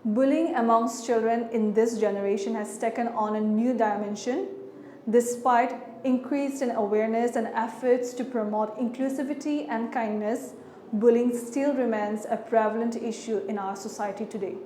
Bullying amongst children in this generation has taken on a new dimension. Despite increased in awareness and efforts to promote inclusivity and kindness, bullying still remains a prevalent issue in our society today.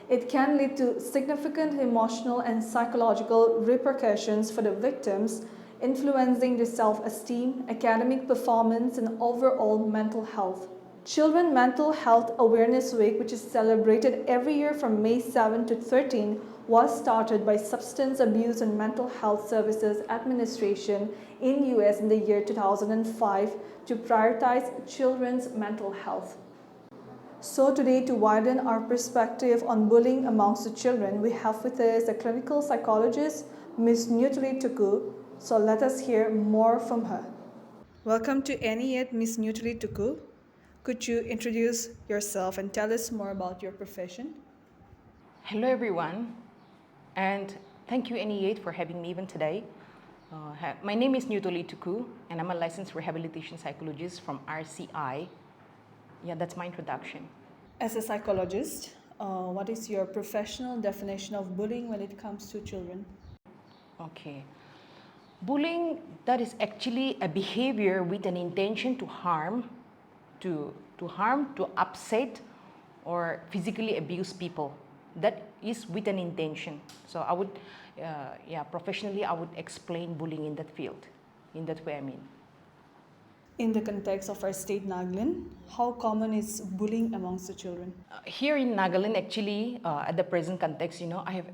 It can lead to significant emotional and psychological repercussions for the victims, influencing their self-esteem, academic performance, and overall mental health. Children Mental Health Awareness Week, which is celebrated every year from May 7 to 13, was started by Substance Abuse and Mental Health Services Administration in US in the year 2005 to prioritize children's mental health. So today, to widen our perspective on bullying amongst the children, we have with us a clinical psychologist, Ms. Niutoli Tuccu. So let us hear more from her. Welcome to NEAT, Ms. Niutoli Tuccu. Could you introduce yourself and tell us more about your profession? Hello everyone, and thank you NE8 for having me even today. My name is Niutoli Tuccu, and I'm a licensed rehabilitation psychologist from RCI. Yeah, that's my introduction. As a psychologist, what is your professional definition of bullying when it comes to children? Okay. Bullying, that is actually a behavior with an intention to harm, to upset, or physically abuse people. That is with an intention. So I would, professionally, I would explain bullying in that field, in that way I mean. In the context of our state Nagaland, how common is bullying amongst the children? Here in Nagaland, actually, at the present context, I have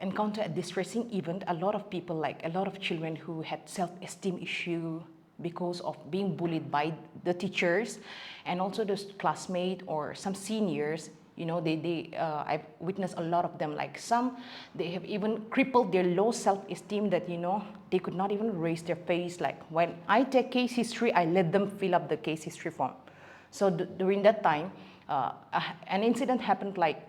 encountered a distressing event. A lot of people, like a lot of children who had self-esteem issue because of being bullied by the teachers and also the classmate or some seniors. I've witnessed a lot of them, like some, they have even crippled their low self-esteem that, they could not even raise their face. Like when I take case history, I let them fill up the case history form. So during that time, an incident happened like,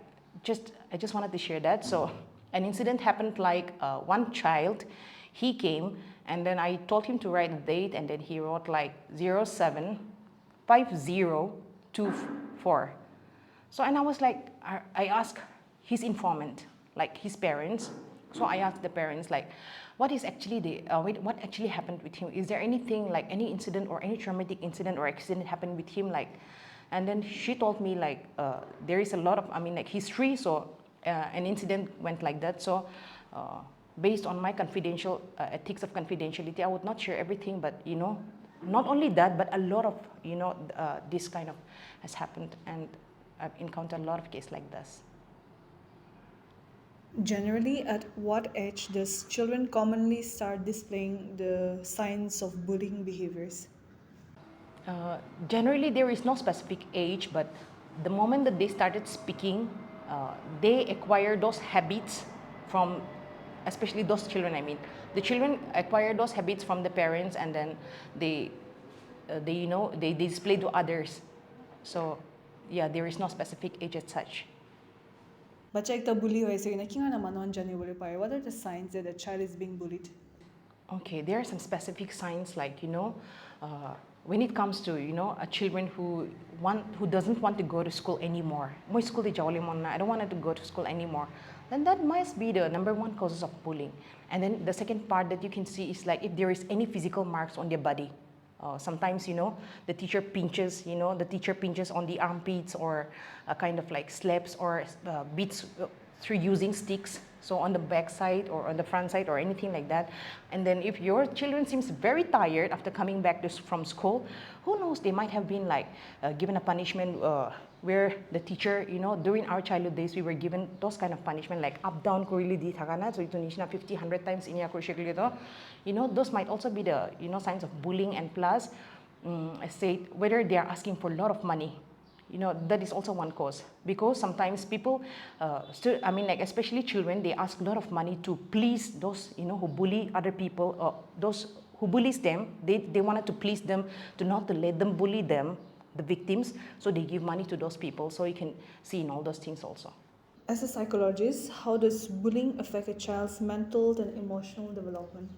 I just wanted to share that. So an incident happened like one child, he came and then I told him to write a date and then he wrote like 075024. So, and I was like, I asked his informant, like his parents. So I asked the parents, like, what actually happened with him? Is there anything, like any incident or any traumatic incident or accident happened with him? Like, and then she told me like, there is a lot of, history. So an incident went like that. So based on my confidential ethics of confidentiality, I would not share everything, but not only that, but a lot of, this kind of has happened. And I've encountered a lot of cases like this. Generally, at what age does children commonly start displaying the signs of bullying behaviors? Generally, there is no specific age, but the moment that they started speaking, they acquire those habits from, especially those children, the children acquire those habits from the parents and then they display to others. So yeah, there is no specific age as such. Bacha ekta bully hoise kina kinga na manon jani bole pare. What are the signs that a child is being bullied? Okay, there are some specific signs like when it comes to a children who doesn't want to go to school anymore. Moi school di jawli mon na, I don't want to go to school anymore. Then that must be the number one causes of bullying. And then the second part that you can see is like if there is any physical marks on their body. Sometimes, the teacher pinches, on the armpits or kind of like slaps or beats through using sticks. So on the back side or on the front side or anything like that. And then if your children seems very tired after coming back from school, who knows, they might have been like given a punishment where the teacher, during our childhood days, we were given those kind of punishment like up, down, kurili di thakana, so ito nishna 50, 100 times in your those might also be the, signs of bullying. And plus, I said, whether they are asking for a lot of money, that is also one cause. Because sometimes people, especially children, they ask a lot of money to please those, who bully other people, those who bullies them. They wanted to please them, to not to let them bully them, the victims. So they give money to those people. So you can see in all those things also. As a psychologist, how does bullying affect a child's mental and emotional development?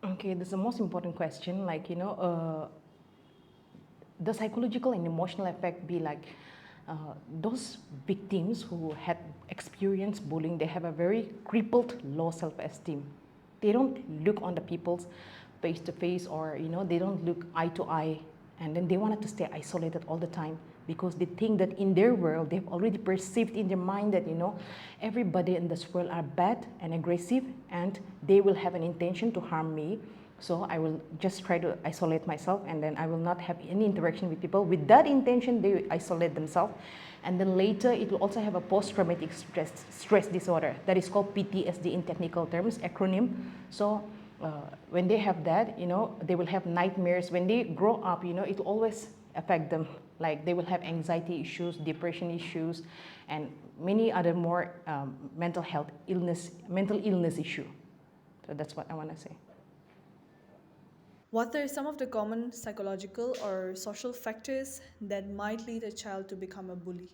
Okay, this is the most important question. Like, the psychological and emotional effect be like, those victims who had experienced bullying, they have a very crippled low self-esteem. They don't look on the people's face to face, or they don't look eye to eye, and then they wanted to stay isolated all the time because they think that in their world they've already perceived in their mind that everybody in this world are bad and aggressive, and they will have an intention to harm me. So I will just try to isolate myself, and then I will not have any interaction with people. With that intention, they isolate themselves. And then later, it will also have a post-traumatic stress disorder that is called PTSD in technical terms, acronym. So when they have that, they will have nightmares. When they grow up, it will always affect them. Like they will have anxiety issues, depression issues, and many other more mental illness issue. So that's what I want to say. What are some of the common psychological or social factors that might lead a child to become a bully?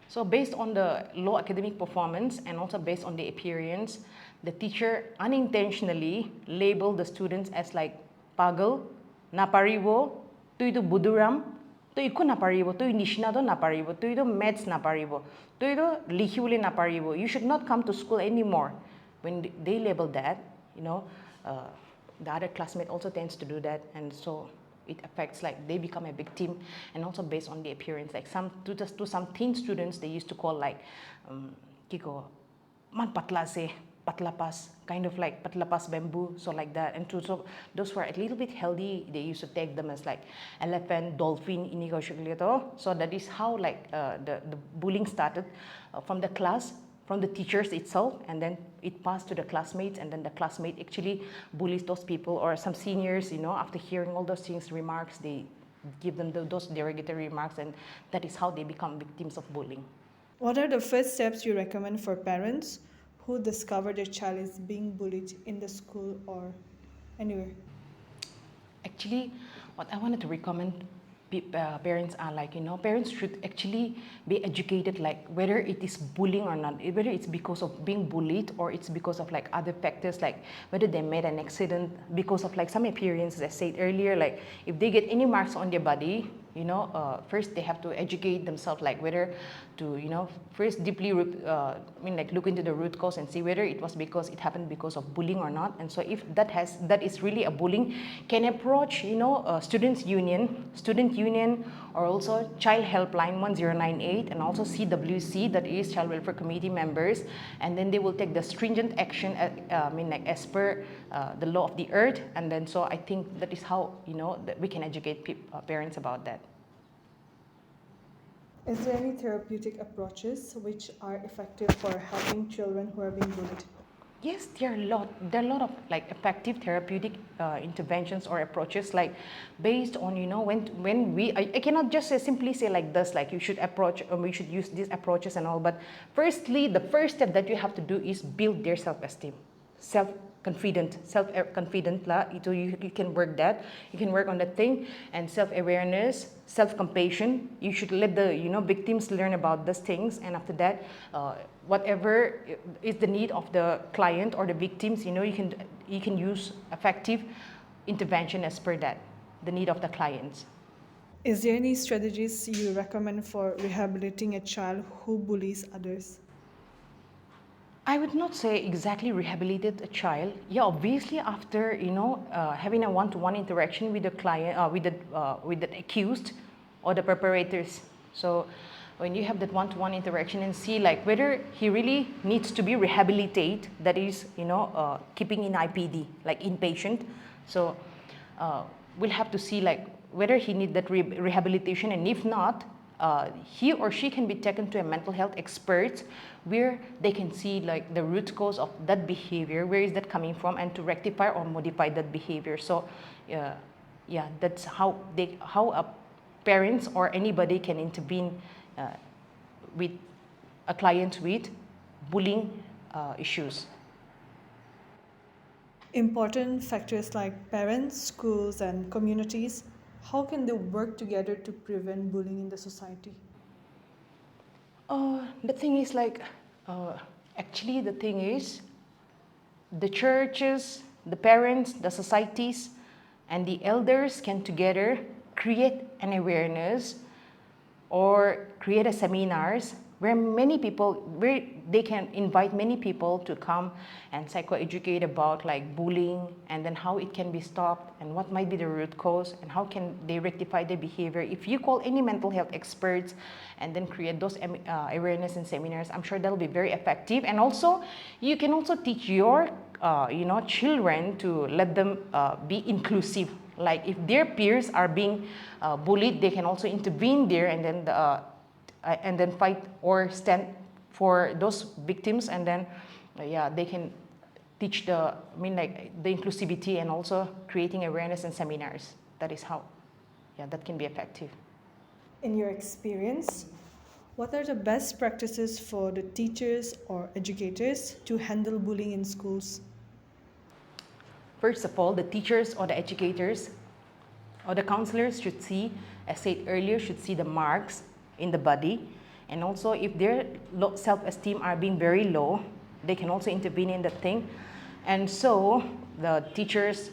So based on the low academic performance and also based on the appearance, the teacher unintentionally labeled the students as like pagal, naparibo, tu itu buduram, tu iku naparibo, tu nishnado naparibo, tu itu maths naparibo, tu itu lihiuli naparibo. You should not come to school anymore. When they label that, the other classmate also tends to do that, and so it affects, like they become a victim. And also based on the appearance, like some teen students, they used to call like kiko man patla se patla pas, kind of like patla pas bamboo, so like that. And so those who are a little bit healthy, they used to take them as like elephant, dolphin, inigo shugleto. So that is how like the bullying started from the class, from the teachers itself, and then it passed to the classmates, and then the classmate actually bullies those people, or some seniors, after hearing all those things, remarks, they give them those derogatory remarks, and that is how they become victims of bullying. What are the first steps you recommend for parents who discover their child is being bullied in the school or anywhere? Actually, what I wanted to recommend parents are like, parents should actually be educated, like whether it is bullying or not, whether it's because of being bullied or it's because of like other factors, like whether they made an accident because of like some appearance, as I said earlier, like if they get any marks on their body, first they have to educate themselves, like whether to, first deeply look into the root cause and see whether it was because it happened because of bullying or not. And so if that is really a bullying, can approach, student union, or also child helpline 1098, and also CWC, that is Child Welfare Committee members, and then they will take the stringent action as per the law of the earth. And then so I think that is how that we can educate parents about that. Is there any therapeutic approaches which are effective for helping children who are being bullied? Yes, there are a lot of like effective therapeutic interventions or approaches, like based on when I cannot just simply say like this, like you should approach, or we should use these approaches and all. But firstly, the first step that you have to do is build their self-esteem, self-confident lah. You can work that. You can work on that thing. And self-awareness, self-compassion. You should let the victims learn about these things, and after that, whatever is the need of the client or the victims, you can use effective intervention as per that, the need of the clients. Is there any strategies you recommend for rehabilitating a child who bullies others? I would not say exactly rehabilitate a child. Yeah, obviously after having a one-to-one interaction with the client, with the accused or the perpetrators. So when you have that one-to-one interaction and see like whether he really needs to be rehabilitated, that is keeping in IPD, like inpatient. So we'll have to see like whether he needs that rehabilitation, and if not, he or she can be taken to a mental health expert where they can see like the root cause of that behavior, where is that coming from, and to rectify or modify that behavior. So that's how parents or anybody can intervene with a client with bullying issues. Important factors like parents, schools, and communities, how can they work together to prevent bullying in the society? The thing is like, actually the thing is, the churches, the parents, the societies, and the elders can together create an awareness or create a seminars where many people, where they can invite many people to come and psychoeducate about like bullying, and then how it can be stopped, and what might be the root cause, and how can they rectify their behavior. If you call any mental health experts and then create those awareness and seminars, I'm sure that'll be very effective. And also, you can also teach your children to let them be inclusive. Like if their peers are being bullied, they can also intervene there, and then fight or stand for those victims, and then they can teach the inclusivity, and also creating awareness and seminars. That is how that can be effective. In your experience, what are the best practices for the teachers or educators to handle bullying in schools? First of all, the teachers or the educators or the counselors should see, as said earlier, should see the marks in the body, and also if their self-esteem are being very low, they can also intervene in that thing. And so the teachers,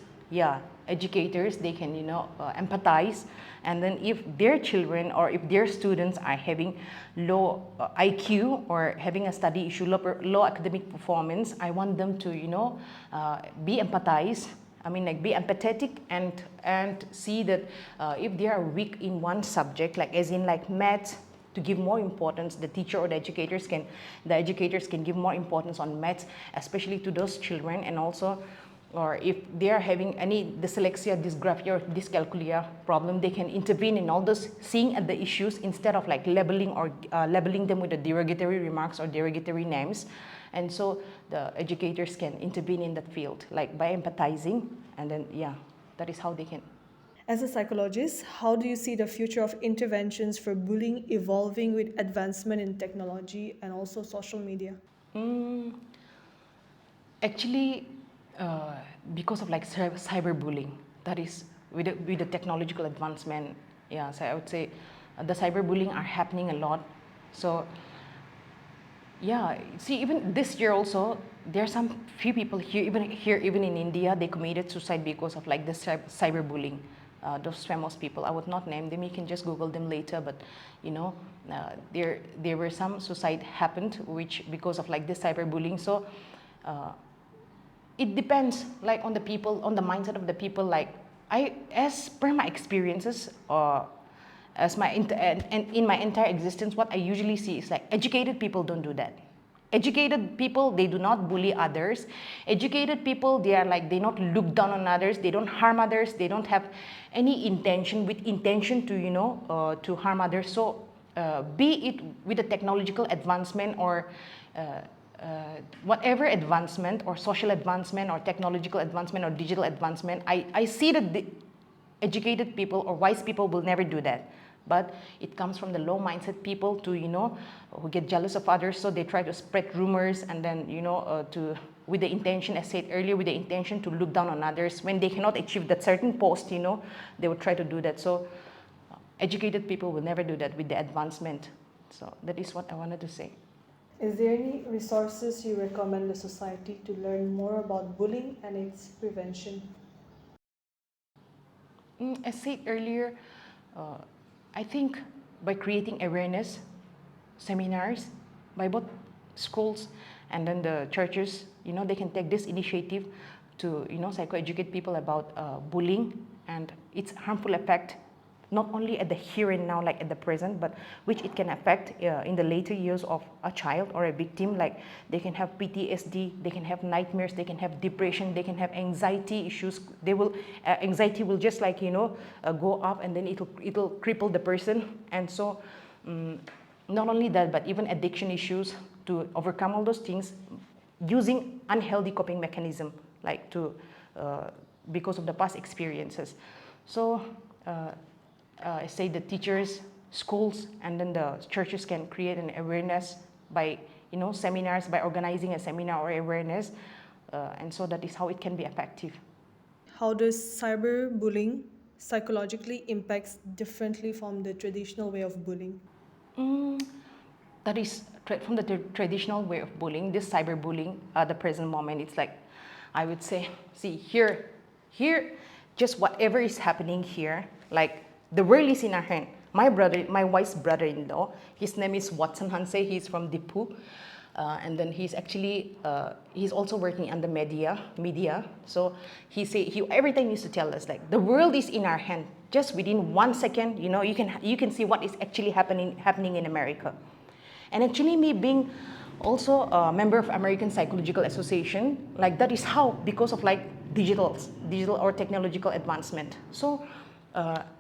educators, they can empathize, and then if their children or if their students are having low IQ or having a study issue, low academic performance, I want them to be empathized. Be empathetic and see that if they are weak in one subject, like as in like maths, to give more importance. The teacher or the educators can give more importance on maths, especially to those children. And also, or if they are having any dyslexia, dysgraphia, or dyscalculia problem, they can intervene in all those, seeing at the issues instead of like labeling them with the derogatory remarks or derogatory names. And so the educators can intervene in that field, like by empathizing, and then that is how they can. As a psychologist, how do you see the future of interventions for bullying evolving with advancement in technology and also social media? Actually, because of like cyberbullying, that is with the technological advancement, so I would say the cyberbullying are happening a lot. So see, even this year also, there are some few people even in India, they committed suicide because of like this cyberbullying. Those famous people, I would not name them, you can just Google them later, but there were some suicide happened because of like this cyberbullying. So it depends like on the people, on the mindset of the people. Like as per my experiences, in my entire existence, what I usually see is like educated people don't do that. Educated people, they do not bully others. Educated people, they not look down on others, they don't harm others, they don't have any intention to harm others. So be it with the technological advancement or whatever advancement or social advancement or technological advancement or digital advancement, I see that the educated people or wise people will never do that. But it comes from the low mindset people to who get jealous of others, so they try to spread rumors, and then with the intention, as said earlier, with the intention to look down on others. When they cannot achieve that certain post, they would try to do that. So educated people will never do that with the advancement. So that is what I wanted to say. Is there any resources you recommend the society to learn more about bullying and its prevention? As said earlier, I think by creating awareness seminars by both schools and then the churches, they can take this initiative to psychoeducate people about bullying and its harmful effect, not only at the here and now, like at the present, but which it can affect in the later years of a child or a victim. Like they can have PTSD, they can have nightmares, they can have depression, they can have anxiety issues. Anxiety will just go up, and then it'll cripple the person. And so not only that, but even addiction issues. To overcome all those things, using unhealthy coping mechanism, like because of the past experiences. So I say the teachers, schools, and then the churches can create an awareness by seminars, by organizing a seminar or awareness, and so that is how it can be effective. How does cyberbullying psychologically impacts differently from the traditional way of bullying? That is from the traditional way of bullying. This cyberbullying at the present moment, it's like, I would say, see here, just whatever is happening here, like the world is in our hand. my wife's brother-in-law, his name is Watson Hanse. He's from Dipu. And then he's actually he's also working on the media. So he every time used to tell us like the world is in our hand. Just within 1 second, you know, you can see what is actually happening in America. And actually, me being also a member of American Psychological Association, like that is how, because of like digital or technological advancement. So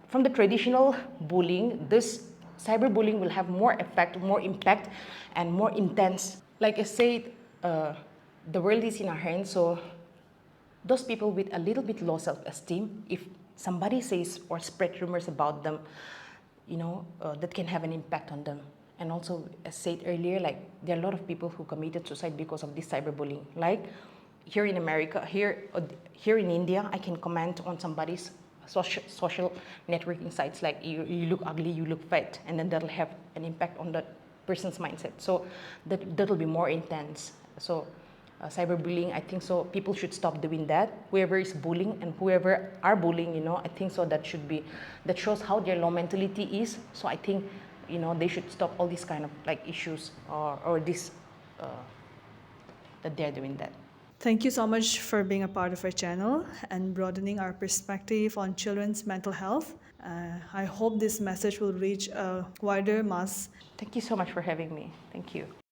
from the traditional bullying, this cyberbullying will have more effect, more impact, and more intense. Like I said, the world is in our hands, so those people with a little bit low self-esteem, if somebody says or spread rumors about them, you know, that can have an impact on them. And also, as said earlier, like there are a lot of people who committed suicide because of this cyberbullying. Like here in America, here in India, I can comment on somebody's social networking sites like you look ugly, you look fat, and then that'll have an impact on that person's mindset. So that'll be more intense. So cyberbullying, I think so people should stop doing that. Whoever is bullying and whoever are bullying, you know, I think so that shows how their low mentality is. So I think, you know, they should stop all these kind of like issues or this that they're doing that. Thank you so much for being a part of our channel and broadening our perspective on children's mental health. I hope this message will reach a wider mass. Thank you so much for having me. Thank you.